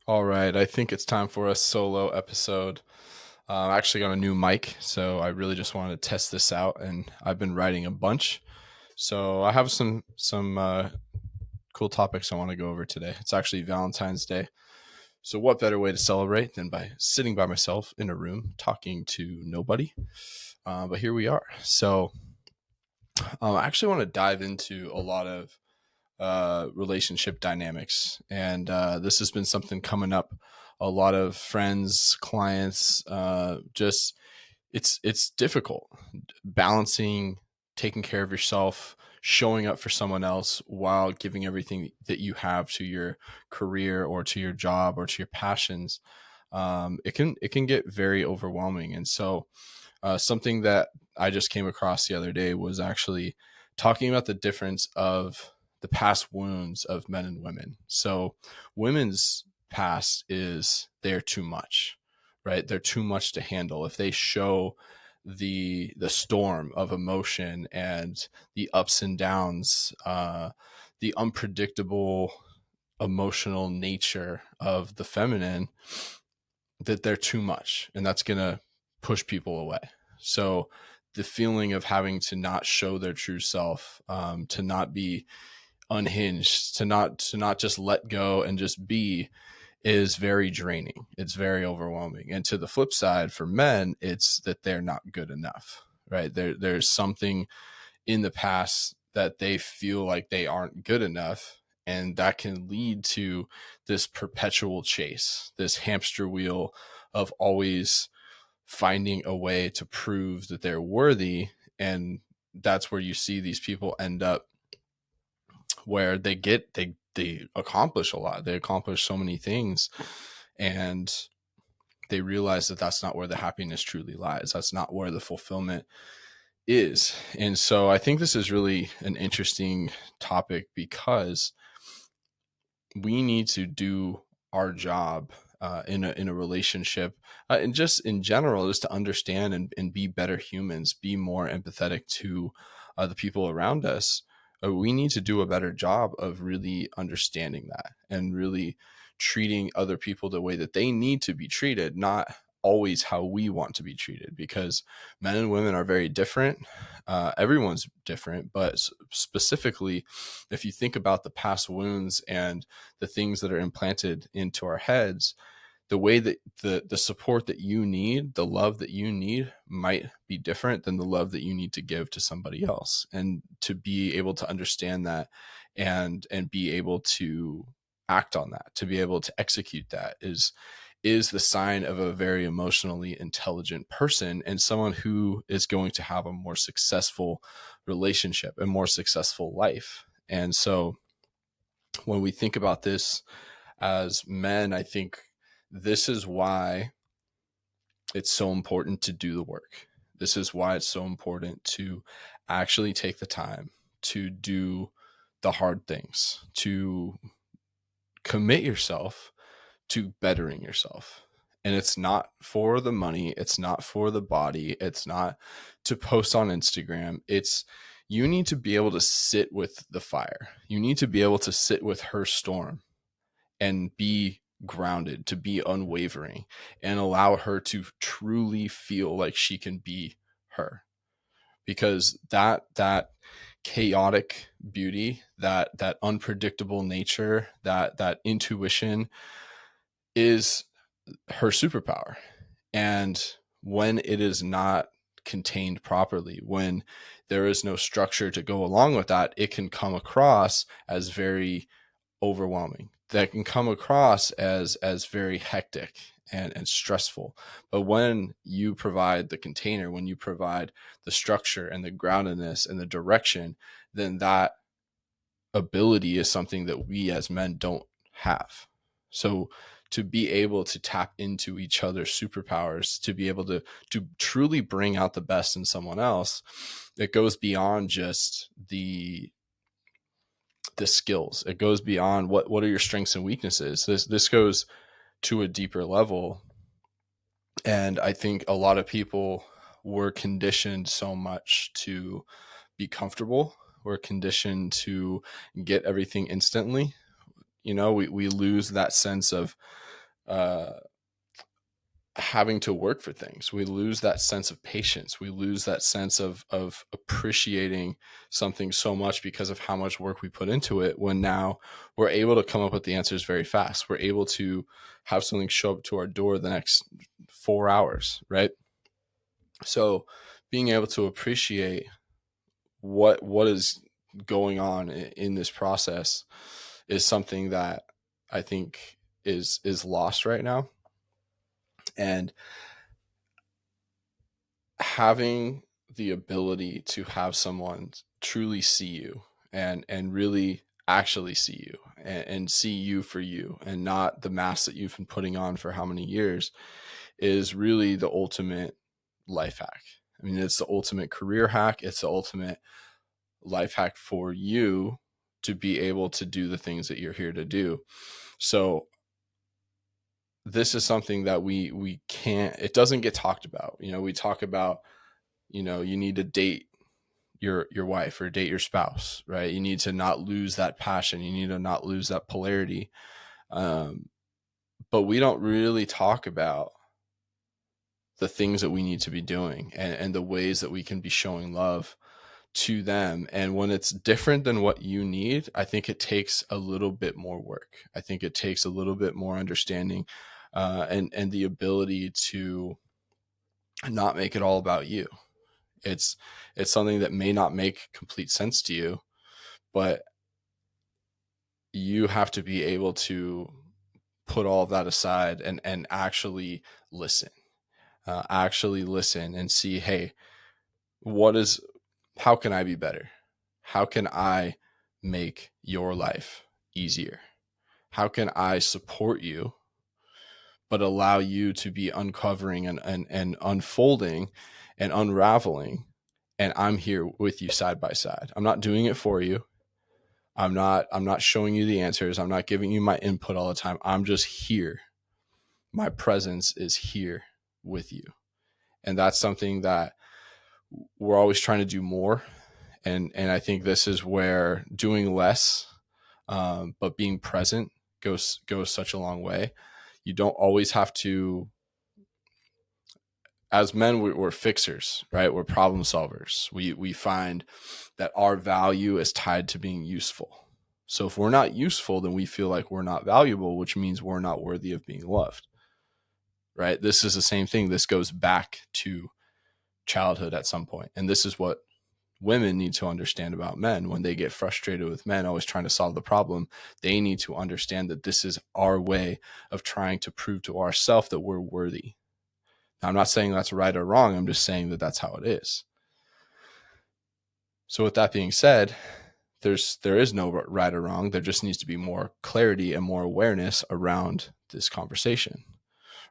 All right, I think it's time for a solo episode. I actually got a new mic, so I really just wanted to test this out, and I've been writing a bunch. So I have some cool topics I want to go over today. It's actually Valentine's Day, so what better way to celebrate than by sitting by myself in a room talking to nobody? But here we are. So I actually want to dive into a lot of relationship dynamics. And this has been something coming up. A lot of friends, clients, just it's difficult balancing taking care of yourself, showing up for someone else while giving everything that you have to your career or to your job or to your passions. It can get very overwhelming, and so something that I just came across the other day was actually talking about the difference of the past wounds of men and women. So, women's past is they're too much, right? They're too much to handle. If they show the storm of emotion and the ups and downs, the unpredictable emotional nature of the feminine, that they're too much, and that's gonna push people away. So the feeling of having to not show their true self, to not be unhinged, to not just let go and just be, is very draining. It's very overwhelming. And to the flip side, for men, it's that they're not good enough, right? There's something in the past that they feel like they aren't good enough. And that can lead to this perpetual chase, this hamster wheel of always finding a way to prove that they're worthy. And that's where you see these people end up, where they accomplish a lot. They accomplish so many things, and they realize that that's not where the happiness truly lies. That's not where the fulfillment is. And so I think this is really an interesting topic because we need to do our job in a relationship, and just in general, just to understand and be better humans, be more empathetic to the people around us. We need to do a better job of really understanding that and really treating other people the way that they need to be treated, not always how we want to be treated, because men and women are very different. Everyone's different, but specifically, if you think about the past wounds and the things that are implanted into our heads, the way that the support that you need, the love that you need, might be different than the love that you need to give to somebody else. And to be able to understand that and be able to act on that, to be able to execute that, is the sign of a very emotionally intelligent person and someone who is going to have a more successful relationship, a more successful life. And so when we think about this as men, I think this is why it's so important to do the work. This is why it's so important to actually take the time to do the hard things, to commit yourself to bettering yourself. And it's not for the money, it's not for the body, it's not to post on Instagram. It's you need to be able to sit with the fire. You need to be able to sit with her storm and be grounded, to be unwavering, and allow her to truly feel like she can be her. Because that chaotic beauty, that unpredictable nature, that intuition is her superpower. And when it is not contained properly, when there is no structure to go along with that, it can come across as very overwhelming. That can come across as very hectic and stressful. But when you provide the container, when you provide the structure and the groundedness and the direction, then that ability is something that we as men don't have. So to be able to tap into each other's superpowers, to be able to truly bring out the best in someone else, it goes beyond just the skills. It goes beyond what are your strengths and weaknesses. This goes to a deeper level. And I think a lot of people were conditioned so much to be comfortable. We're conditioned to get everything instantly. We lose that sense of uh, having to work for things. We lose that sense of patience. We lose that sense of appreciating something so much because of how much work we put into it, when now we're able to come up with the answers very fast. We're able to have something show up to our door the next 4 hours, right? So being able to appreciate what is going on in this process is something that I think is lost right now. And having the ability to have someone truly see you and really actually see you and see you for you and not the mask that you've been putting on for how many years is really the ultimate life hack. I mean, it's the ultimate career hack. It's the ultimate life hack for you to be able to do the things that you're here to do. So this is something that we can't, it doesn't get talked about. You know, we talk about, you know, you need to date your wife or date your spouse, right? You need to not lose that passion. You need to not lose that polarity. But we don't really talk about the things that we need to be doing and the ways that we can be showing love to them. And when it's different than what you need, I think it takes a little bit more work. I think it takes a little bit more understanding and the ability to not make it all about you. It's something that may not make complete sense to you, but you have to be able to put all of that aside and actually listen and see, hey, how can I be better? How can I make your life easier? How can I support you, but allow you to be uncovering and unfolding and unraveling? And I'm here with you side by side. I'm not doing it for you. I'm not showing you the answers. I'm not giving you my input all the time. I'm just here. My presence is here with you. And that's something that we're always trying to do more. And I think this is where doing less, but being present goes such a long way. You don't always have to. As men, we're fixers, right? We're problem solvers. We find that our value is tied to being useful. So if we're not useful, then we feel like we're not valuable, which means we're not worthy of being loved, right? This is the same thing. This goes back to childhood at some point. And this is what women need to understand about men. When they get frustrated with men always trying to solve the problem, they need to understand that this is our way of trying to prove to ourselves that we're worthy. Now, I'm not saying that's right or wrong. I'm just saying that that's how it is. So with that being said, there is no right or wrong. There just needs to be more clarity and more awareness around this conversation,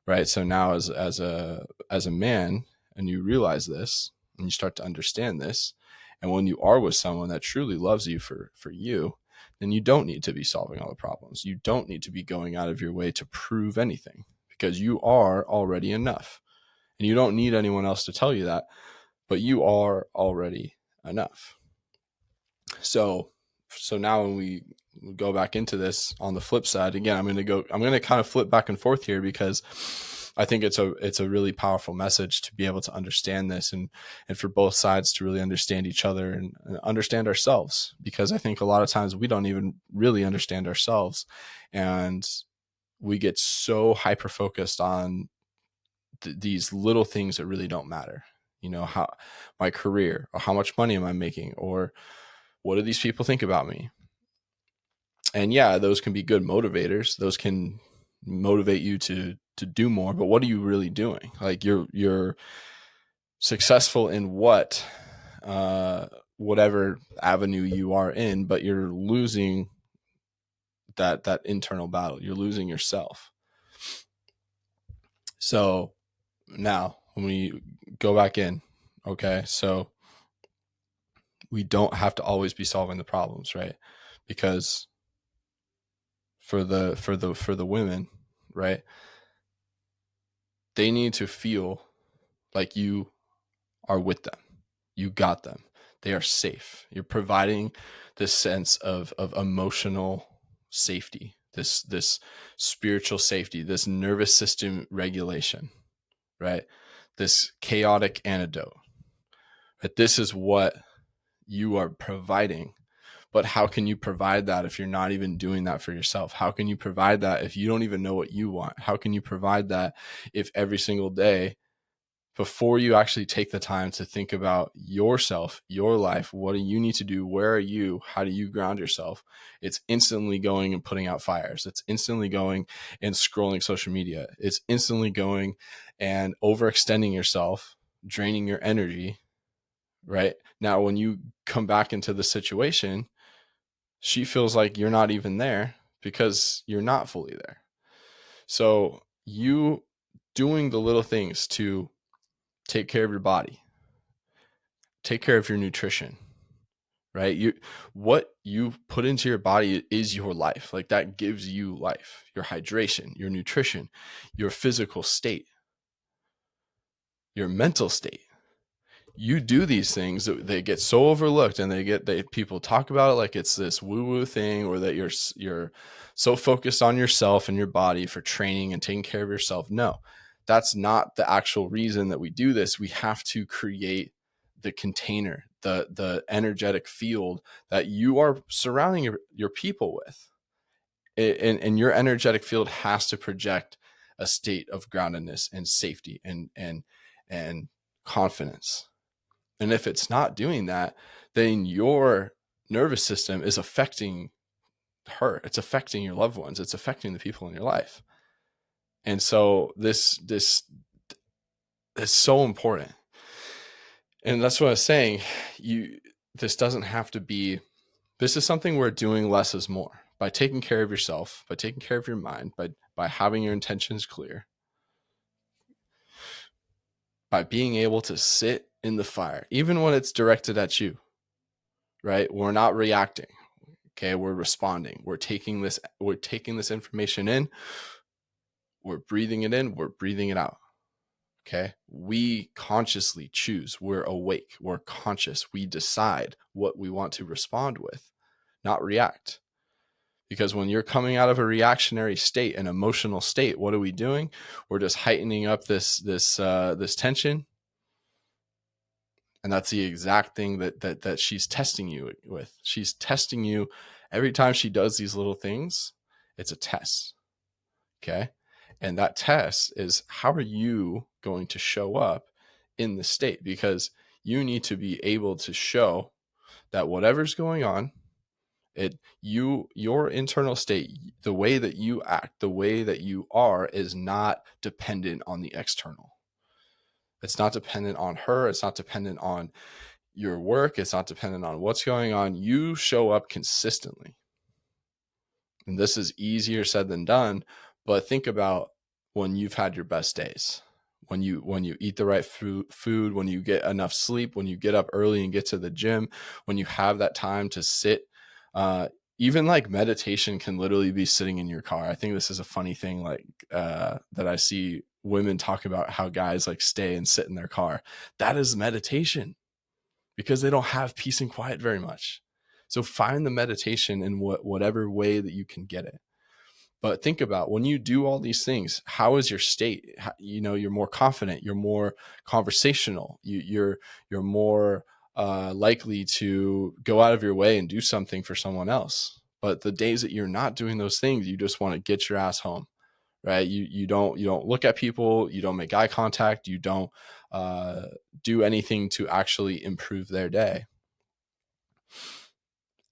right? So now as a man, and you realize this and you start to understand this, and when you are with someone that truly loves you for you, then you don't need to be solving all the problems. You don't need to be going out of your way to prove anything, because you are already enough. And you don't need anyone else to tell you that, but you are already enough. So now when we go back into this on the flip side, again, I'm going to kind of flip back and forth here, because I think it's a really powerful message to be able to understand this, and for both sides to really understand each other and understand ourselves, because I think a lot of times we don't even really understand ourselves, and we get so hyper focused on these little things that really don't matter. You know, how my career, or how much money am I making, or what do these people think about me? And yeah, those can be good motivators. Those can motivate you to do more, but what are you really doing? Like you're successful in whatever avenue you are in, but you're losing that internal battle. You're losing yourself. So now when we go back in, okay, so we don't have to always be solving the problems, right? Because for the women, right, they need to feel like you are with them. You got them. They are safe. You're providing this sense of emotional safety, this spiritual safety, this nervous system regulation, right? This chaotic antidote. But this is what you are providing. But how can you provide that if you're not even doing that for yourself? How can you provide that if you don't even know what you want? How can you provide that if every single day, before you actually take the time to think about yourself, your life, what do you need to do? Where are you? How do you ground yourself? It's instantly going and putting out fires. It's instantly going and scrolling social media. It's instantly going and overextending yourself, draining your energy, right? Now, when you come back into the situation, she feels like you're not even there because you're not fully there. So you doing the little things to take care of your body, take care of your nutrition, right? What you put into your body is your life. Like that gives you life, your hydration, your nutrition, your physical state, your mental state. You do these things, they get so overlooked, and people talk about it like it's this woo-woo thing, or that you're so focused on yourself and your body for training and taking care of yourself. No, that's not the actual reason that we do this. We have to create the container, the energetic field that you are surrounding your people with. And your energetic field has to project a state of groundedness and safety and confidence. And if it's not doing that, then your nervous system is affecting her. It's affecting your loved ones. It's affecting the people in your life. And so this is so important. And that's what I was saying. This doesn't have to be, this is something where doing less is more. By taking care of yourself, by taking care of your mind, by having your intentions clear, by being able to sit in the fire, even when it's directed at you, right? We're not reacting. Okay, we're responding. We're taking this information in. We're breathing it in. We're breathing it out. Okay, we consciously choose. We're awake. We're conscious. We decide what we want to respond with, not react. Because when you're coming out of a reactionary state, an emotional state, what are we doing? We're just heightening up this tension. And that's the exact thing that she's testing you with. She's testing you every time she does these little things. It's a test. Okay. And that test is, how are you going to show up in the state? Because you need to be able to show that whatever's going on, your internal state, the way that you act, the way that you are, is not dependent on the external. It's not dependent on her. It's not dependent on your work. It's not dependent on what's going on. You show up consistently. And this is easier said than done, but think about when you've had your best days, when you eat the right food, when you get enough sleep, when you get up early and get to the gym, when you have that time to sit. Even like meditation can literally be sitting in your car. I think this is a funny thing, like that I see women talk about how guys like stay and sit in their car. That is meditation, because they don't have peace and quiet very much. So find the meditation in whatever way that you can get it. But think about, when you do all these things, how is your state? You're more confident, you're more conversational, you're more likely to go out of your way and do something for someone else. But the days that you're not doing those things, you just want to get your ass home, right? You don't look at people, you don't make eye contact, you don't do anything to actually improve their day.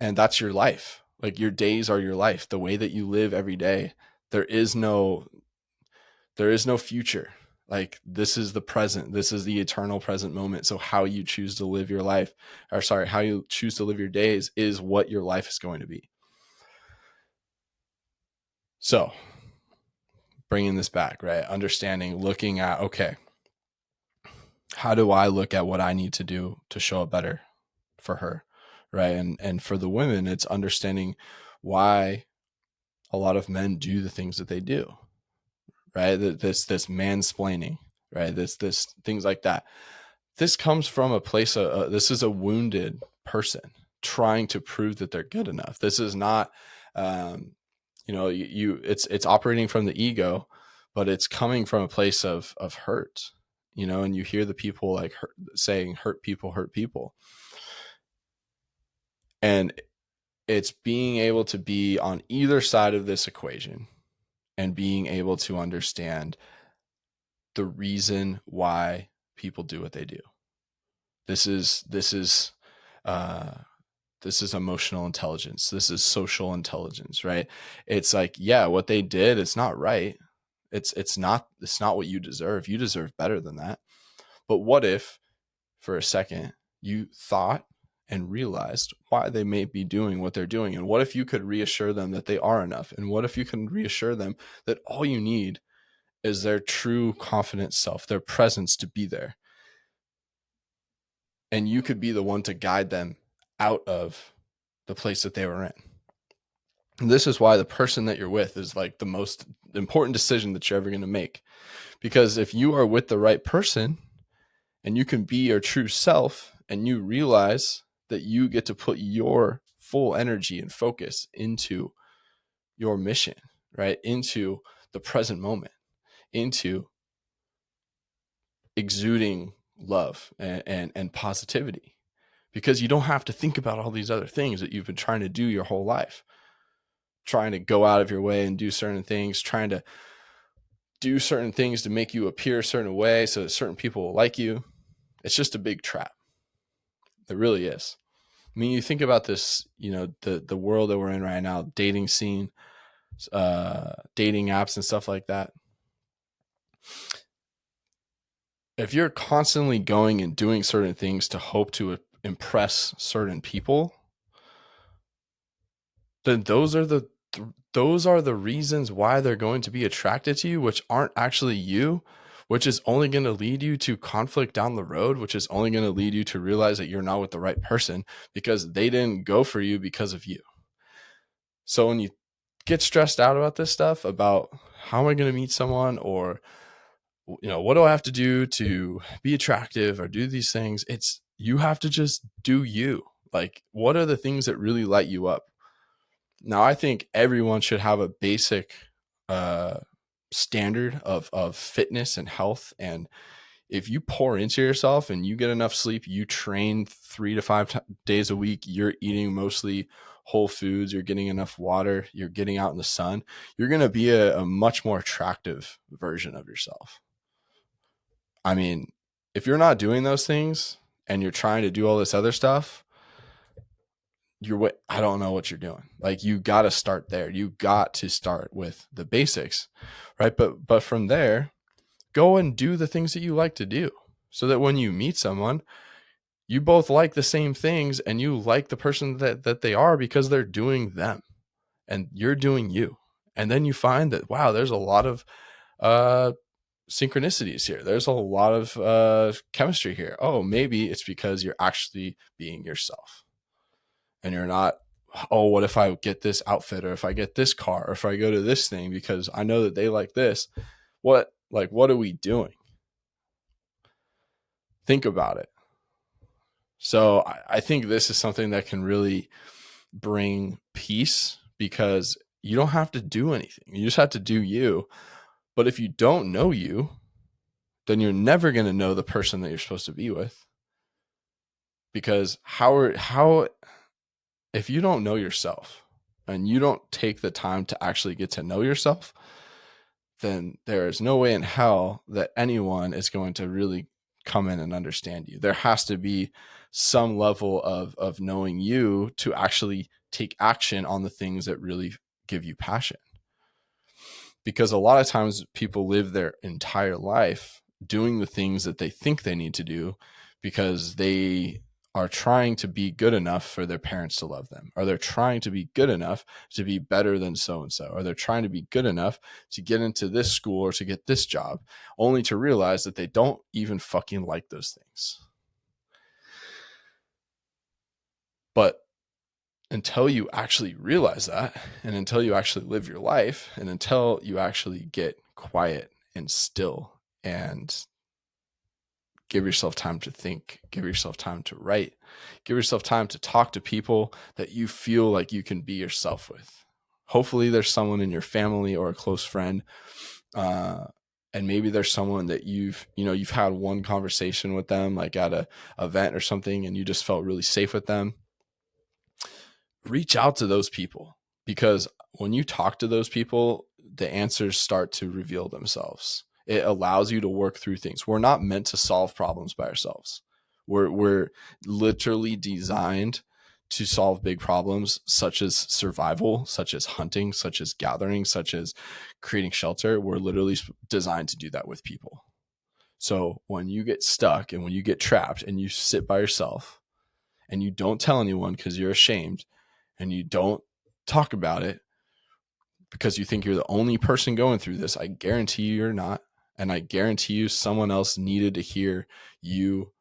And that's your life. Like, your days are your life. The way that you live every day, there is no future. Like, this is the present. This is the eternal present moment. So how you choose to live your life, how you choose to live your days, is what your life is going to be. So bringing this back, right? Understanding, looking at, okay, how do I look at what I need to do to show up better for her, right? And for the women, it's understanding why a lot of men do the things that they do, right? This mansplaining, right? This things like that. This comes from a place of this is a wounded person trying to prove that they're good enough. This is not It's operating from the ego, but it's coming from a place of hurt, and you hear the people like saying hurt people. And it's being able to be on either side of this equation and being able to understand the reason why people do what they do. Uh, this is emotional intelligence. This is social intelligence, right? It's like, yeah, what they did, it's not right. It's not what you deserve. You deserve better than that. But what if for a second you thought and realized why they may be doing what they're doing? And what if you could reassure them that they are enough? And what if you can reassure them that all you need is their true confident self, their presence to be there? And you could be the one to guide them out of the place that they were in. And this is why the person that you're with is like the most important decision that you're ever going to make. Because if you are with the right person and you can be your true self and you realize that you get to put your full energy and focus into your mission, right? Into the present moment, into exuding love and positivity, because you don't have to think about all these other things that you've been trying to do your whole life, trying to go out of your way and do certain things, trying to do certain things to make you appear a certain way so that certain people will like you. It's just a big trap. It really is. I mean, you think about this, the world that we're in right now, dating scene, dating apps and stuff like that. If you're constantly going and doing certain things to hope to impress certain people, then those are the reasons why they're going to be attracted to you, which aren't actually you, which is only going to lead you to conflict down the road, which is only going to lead you to realize that you're not with the right person because they didn't go for you because of you. So when you get stressed out about this stuff, about how am I going to meet someone, or what do I have to do to be attractive or do these things, it's you have to just do you. Like, what are the things that really light you up? Now, I think everyone should have a basic standard of fitness and health. And if you pour into yourself and you get enough sleep, you train 3 to 5 days a week, you're eating mostly whole foods, you're getting enough water, you're getting out in the sun, you're going to be a much more attractive version of yourself. I mean, if you're not doing those things and you're trying to do all this other stuff, I don't know what you're doing. Like, you got to start there. You got to start with the basics, right? But from there, go and do the things that you like to do, so that when you meet someone, you both like the same things and you like the person that they are because they're doing them and you're doing you. And then you find that, wow, there's a lot of synchronicities here. There's a lot of chemistry here. Oh, maybe it's because you're actually being yourself. And you're not, oh, what if I get this outfit, or if I get this car, or if I go to this thing because I know that they like this. What are we doing? Think about it. So I think this is something that can really bring peace, because you don't have to do anything. You just have to do you. But if you don't know you, then you're never going to know the person that you're supposed to be with. Because if you don't know yourself and you don't take the time to actually get to know yourself, then there is no way in hell that anyone is going to really come in and understand you. There has to be some level of knowing you to actually take action on the things that really give you passion. Because a lot of times people live their entire life doing the things that they think they need to do because they are trying to be good enough for their parents to love them, or they're trying to be good enough to be better than so-and-so, or they're trying to be good enough to get into this school or to get this job, only to realize that they don't even fucking like those things. But until you actually realize that, and until you actually live your life, and until you actually get quiet and still and give yourself time to think, give yourself time to write, give yourself time to talk to people that you feel like you can be yourself with, Hopefully there's someone in your family or a close friend, and maybe there's someone that you've had one conversation with them, like at a event or something, and you just felt really safe with them. Reach out to those people, because when you talk to those people, the answers start to reveal themselves. It allows you to work through things. We're not meant to solve problems by ourselves. We're literally designed to solve big problems, such as survival, such as hunting, such as gathering, such as creating shelter. We're literally designed to do that with people. So when you get stuck and when you get trapped and you sit by yourself and you don't tell anyone because you're ashamed, and you don't talk about it because you think you're the only person going through this, I guarantee you you're not. And I guarantee you someone else needed to hear you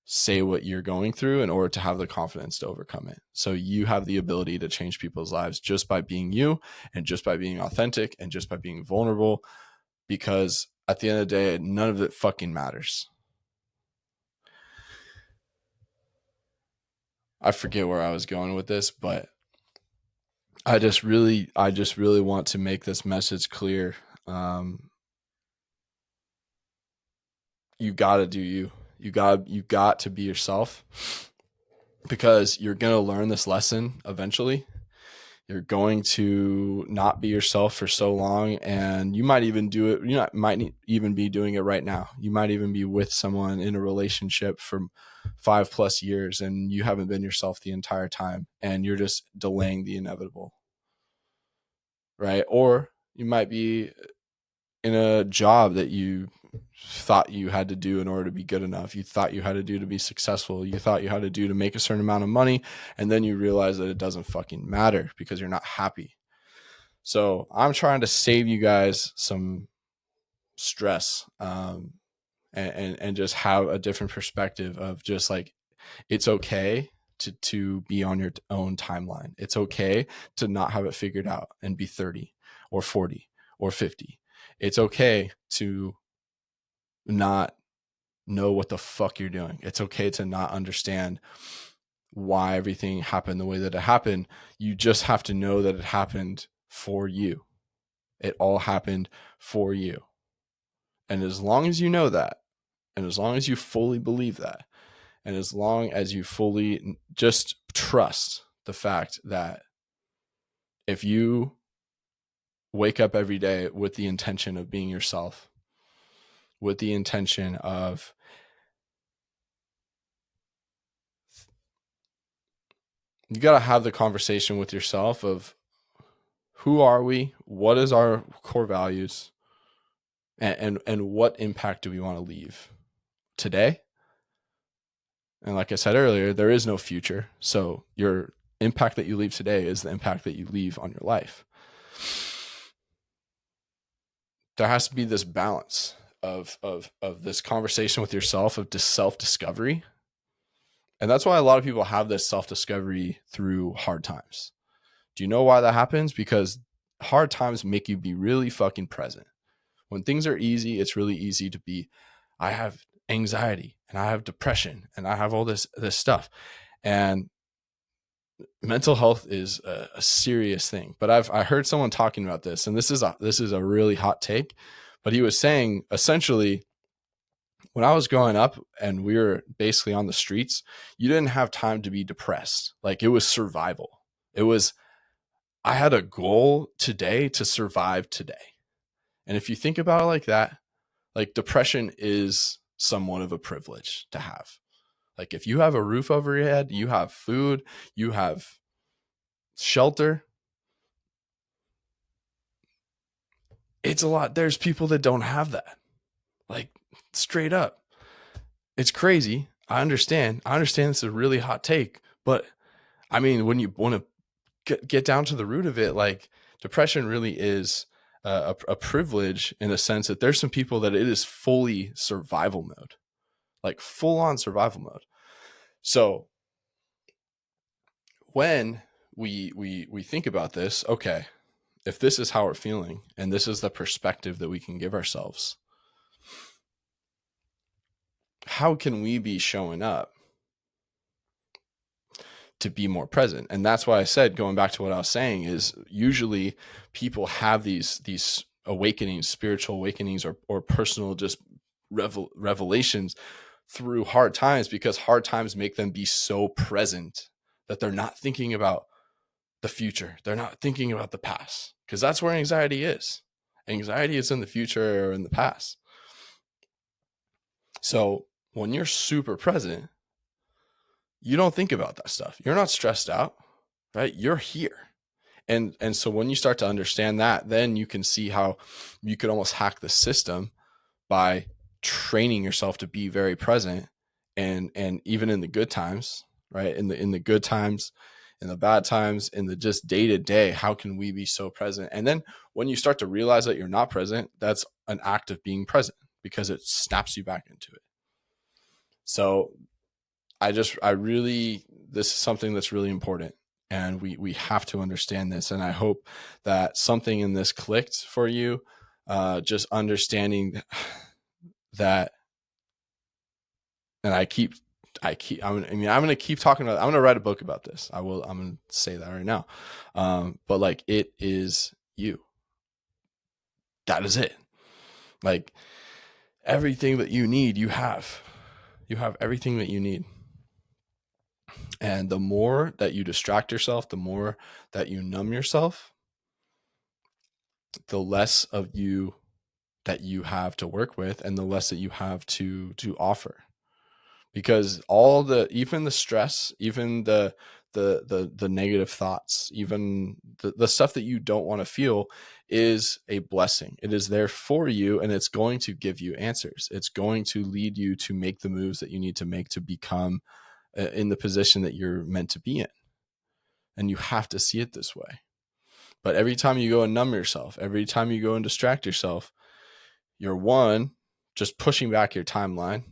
say what you're going through in order to have the confidence to overcome it. So you have the ability to change people's lives just by being you, and just by being authentic, and just by being vulnerable, because at the end of the day, none of it fucking matters. I forget where I was going with this, but I just really want to make this message clear. Um, you got to do you. You got to be yourself, because you're going to learn this lesson eventually. You're going to not be yourself for so long, and you might even do it. You might even be doing it right now. You might even be with someone in a relationship for 5+ years, and you haven't been yourself the entire time, and you're just delaying the inevitable, right? Or you might be in a job that you thought you had to do in order to be good enough. You thought you had to do to be successful. You thought you had to do to make a certain amount of money. And then you realize that it doesn't fucking matter because you're not happy. So I'm trying to save you guys some stress, and just have a different perspective of just like, it's okay to be on your own timeline. It's okay to not have it figured out and be 30 or 40 or 50. It's okay to not know what the fuck you're doing. It's okay to not understand why everything happened the way that it happened. You just have to know that it happened for you. It all happened for you. And as long as you know that, and as long as you fully believe that, and as long as you fully just trust the fact that if you wake up every day with the intention of being yourself, with the intention of you got to have the conversation with yourself of, who are we? What is our core values? And what impact do we want to leave today? And like I said earlier, there is no future. So your impact that you leave today is the impact that you leave on your life. There has to be this balance of this conversation with yourself, of this self-discovery. And that's why a lot of people have this self-discovery through hard times. Do you know why that happens? Because hard times make you be really fucking present. When things are easy, it's really easy to be, I have anxiety and I have depression and I have all this stuff. And mental health is a serious thing. But I heard someone talking about this, and this is a really hot take, but he was saying essentially, when I was growing up and we were basically on the streets, you didn't have time to be depressed. Like, it was survival. It was, I had a goal today to survive today. And if you think about it like that, like, depression is somewhat of a privilege to have. Like, if you have a roof over your head, you have food, you have shelter, it's a lot. There's people that don't have that. Like, straight up. It's crazy. I understand this is a really hot take, but I mean, when you want to get down to the root of it, like, depression really is a privilege, in a sense that there's some people that it is fully survival mode, like full on survival mode. So when we think about this, okay, if this is how we're feeling and this is the perspective that we can give ourselves, how can we be showing up to be more present. And that's why I said, going back to what I was saying, is usually people have these awakenings, spiritual awakenings, or personal just revelations through hard times, because hard times make them be so present that they're not thinking about the future. They're not thinking about the past, because that's where anxiety is. Anxiety is in the future or in the past. So when you're super present, you don't think about that stuff. You're not stressed out, right? You're here. And so when you start to understand that, then you can see how you could almost hack the system by training yourself to be very present, and even in the good times, right? In the good times, in the bad times, in the just day to day, how can we be so present? And then when you start to realize that you're not present, that's an act of being present, because it snaps you back into it. So I really, this is something that's really important, and we have to understand this. And I hope that something in this clicked for you, just understanding that. And I'm going to keep talking about, I'm going to write a book about this. I'm going to say that right now. But like, it is you. That is it. Like, everything that you need, you have everything that you need. And the more that you distract yourself, the more that you numb yourself, the less of you that you have to work with, and the less that you have to offer. Because even the stress, even the negative thoughts, even the stuff that you don't want to feel, is a blessing. It is there for you, and it's going to give you answers. It's going to lead you to make the moves that you need to make to become in the position that you're meant to be in. And you have to see it this way. But every time you go and numb yourself, every time you go and distract yourself, you're just pushing back your timeline.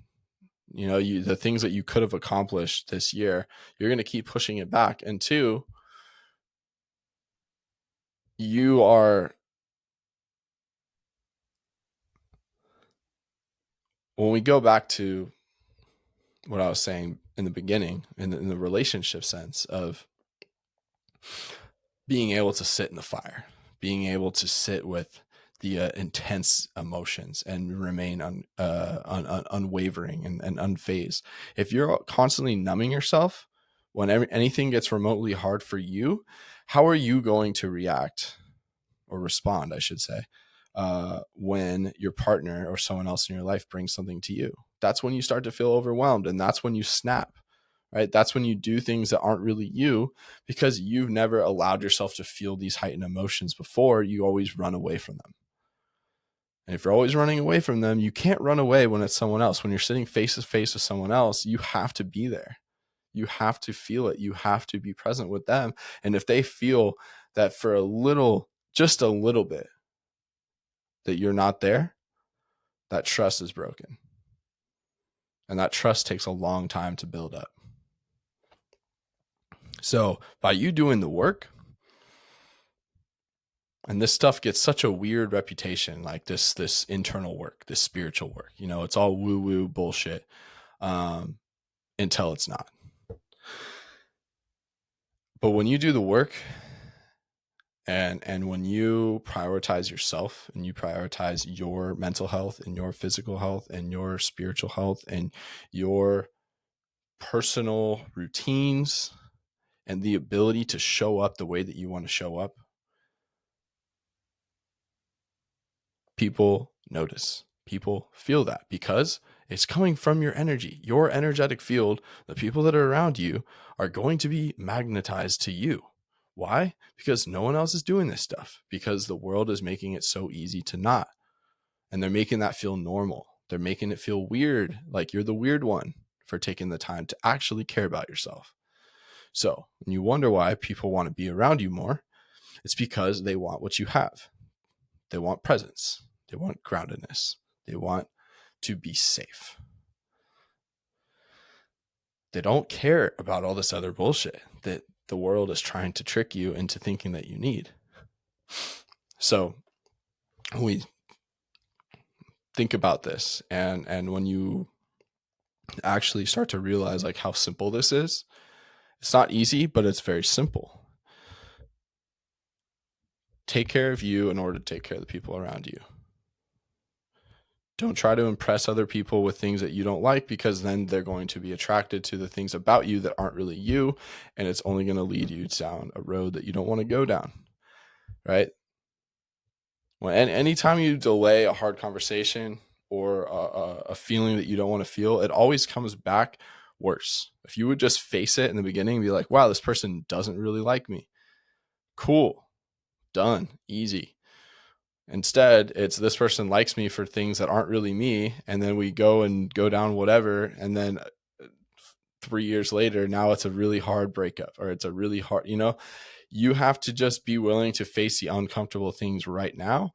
The things that you could have accomplished this year, you're going to keep pushing it back. And two, when we go back to what I was saying in the beginning, in the relationship sense of being able to sit in the fire, being able to sit with the intense emotions and remain unwavering and unfazed. If you're constantly numbing yourself when anything gets remotely hard for you, how are you going to react or respond, I should say, when your partner or someone else in your life brings something to you? That's when you start to feel overwhelmed, and that's when you snap. Right? That's when you do things that aren't really you, because you've never allowed yourself to feel these heightened emotions before. You always run away from them. And if you're always running away from them, you can't run away when it's someone else. When you're sitting face to face with someone else, you have to be there. You have to feel it. You have to be present with them. And if they feel that for just a little bit, that you're not there, that trust is broken. And that trust takes a long time to build up. So by you doing the work, and this stuff gets such a weird reputation, like this internal work, this spiritual work, it's all woo woo bullshit, until it's not. But when you do the work, and when you prioritize yourself, and you prioritize your mental health and your physical health and your spiritual health and your personal routines and the ability to show up the way that you want to show up, people notice. People feel that, because it's coming from your energy, your energetic field. The people that are around you are going to be magnetized to you. Why? Because no one else is doing this stuff, because the world is making it so easy to not. And they're making that feel normal. They're making it feel weird, like you're the weird one for taking the time to actually care about yourself. So when you wonder why people want to be around you more, it's because they want what you have. They want presence. They want groundedness. They want to be safe. They don't care about all this other bullshit that the world is trying to trick you into thinking that you need. So when we think about this, and when you actually start to realize like how simple this is, It's not easy, but it's very simple. Take care of you in order to take care of the people around you. Don't try to impress other people with things that you don't like, because then they're going to be attracted to the things about you that aren't really you, and it's only going to lead you down a road that you don't want to go down, right? And anytime you delay a hard conversation or a feeling that you don't want to feel, it always comes back worse. If you would just face it in the beginning and be like, wow, this person doesn't really like me. Cool. Done. Easy. Instead, it's this person likes me for things that aren't really me. And then we go down whatever. And then 3 years later, now it's a really hard breakup, or it's a really hard, you have to just be willing to face the uncomfortable things right now,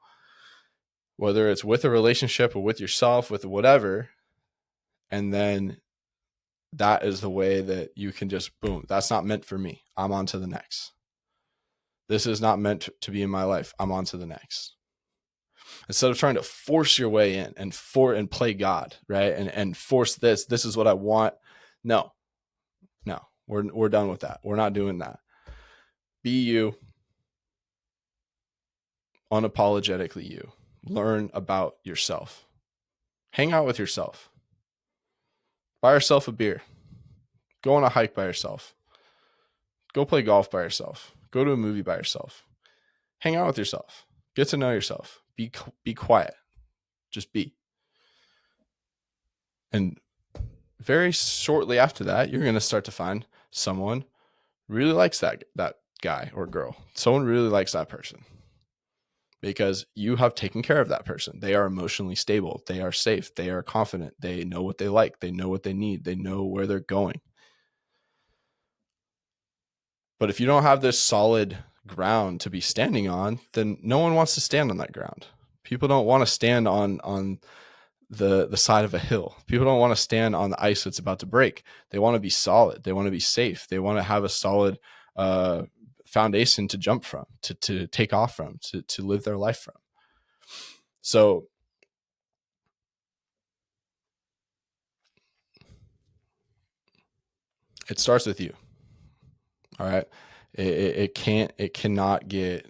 whether it's with a relationship or with yourself, with whatever. And then that is the way that you can just, boom, that's not meant for me. I'm on to the next. This is not meant to be in my life. I'm on to the next. Instead of trying to force your way in and play God, right? And force this is what I want. No, we're done with that. We're not doing that. Be you, unapologetically you. Learn about yourself. Hang out with yourself. Buy yourself a beer. Go on a hike by yourself. Go play golf by yourself. Go to a movie by yourself. Hang out with yourself. Get to know yourself. Be quiet. Just be. And very shortly after that, you're going to start to find someone really likes that guy or girl. Someone really likes that person because you have taken care of that person. They are emotionally stable. They are safe. They are confident. They know what they like. They know what they need. They know where they're going. But if you don't have this solid ground to be standing on, then no one wants to stand on that ground. People don't want to stand on the side of a hill. People don't want to stand on the ice that's about to break. They want to be solid. They want to be safe. They want to have a solid foundation to jump from, to take off from, to live their life from. So it starts with you. All right. It cannot get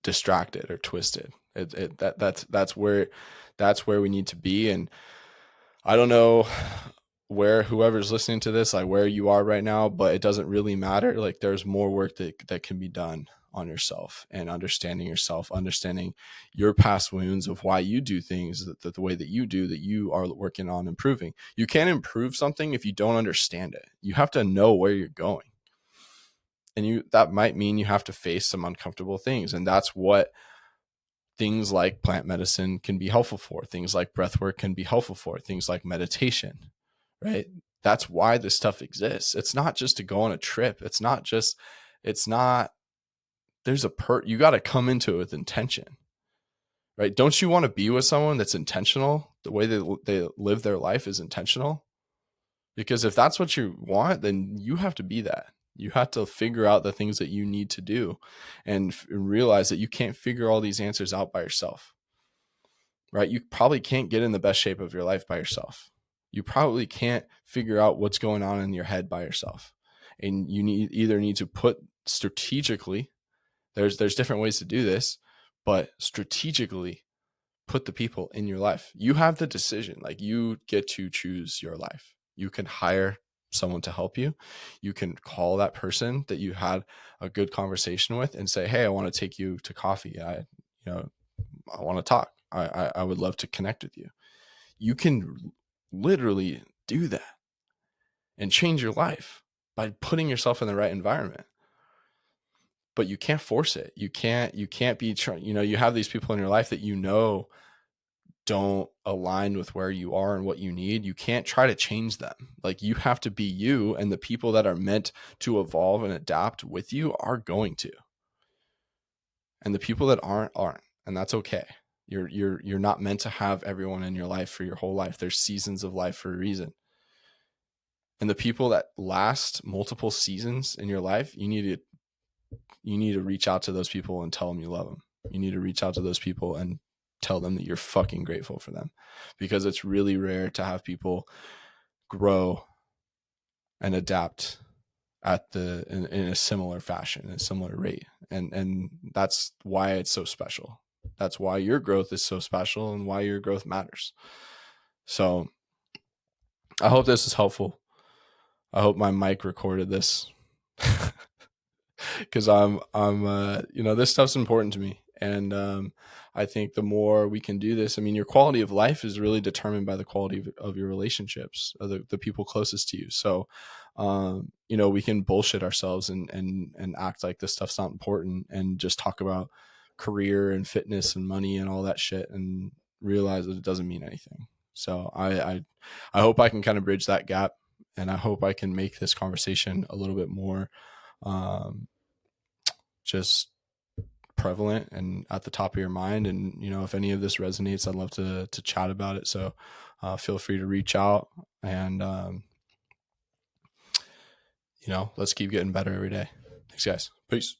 distracted or twisted. That's where we need to be. And I don't know where whoever's listening to this, like where you are right now, but it doesn't really matter. Like there's more work that can be done on yourself and understanding yourself, understanding your past wounds of why you do things the way that you are working on improving. You can't improve something if you don't understand it. You have to know where you're going. And that might mean you have to face some uncomfortable things. And that's what things like plant medicine can be helpful for. Things like breath work can be helpful for. Things like meditation, right? That's why this stuff exists. It's not just to go on a trip. You got to come into it with intention, right? Don't you want to be with someone that's intentional? The way they live their life is intentional. Because if that's what you want, then you have to be that. You have to figure out the things that you need to do and realize that you can't figure all these answers out by yourself, right? You probably can't get in the best shape of your life by yourself. You probably can't figure out what's going on in your head by yourself. And you either need to put strategically, there's different ways to do this, but strategically put the people in your life. You have the decision. Like you get to choose your life. You can hire someone to help you. You can call that person that you had a good conversation with and say, hey, I want to take you to coffee. I want to talk. I would love to connect with you. You can literally do that and change your life by putting yourself in the right environment. But you can't force it. You can't be trying, you have these people in your life that don't align with where you are and what you need. You can't try to change them. Like you have to be you, and the people that are meant to evolve and adapt with you are going to. And the people that aren't. And that's okay. You're not meant to have everyone in your life for your whole life. There's seasons of life for a reason. And the people that last multiple seasons in your life, you need to reach out to those people and tell them you love them. You need to reach out to those people and tell them that you're fucking grateful for them, because it's really rare to have people grow and adapt in a similar fashion, in a similar rate. And that's why it's so special. That's why your growth is so special and why your growth matters. So I hope this is helpful. I hope my mic recorded this. Because this stuff's important to me. And I think the more we can do this, I mean, your quality of life is really determined by the quality of your relationships, of the people closest to you. So, we can bullshit ourselves and act like this stuff's not important and just talk about career and fitness and money and all that shit and realize that it doesn't mean anything. So I hope I can kind of bridge that gap, and I hope I can make this conversation a little bit more just prevalent and at the top of your mind. And if any of this resonates, I'd love to chat about it. So feel free to reach out, and let's keep getting better every day. Thanks, guys. Peace.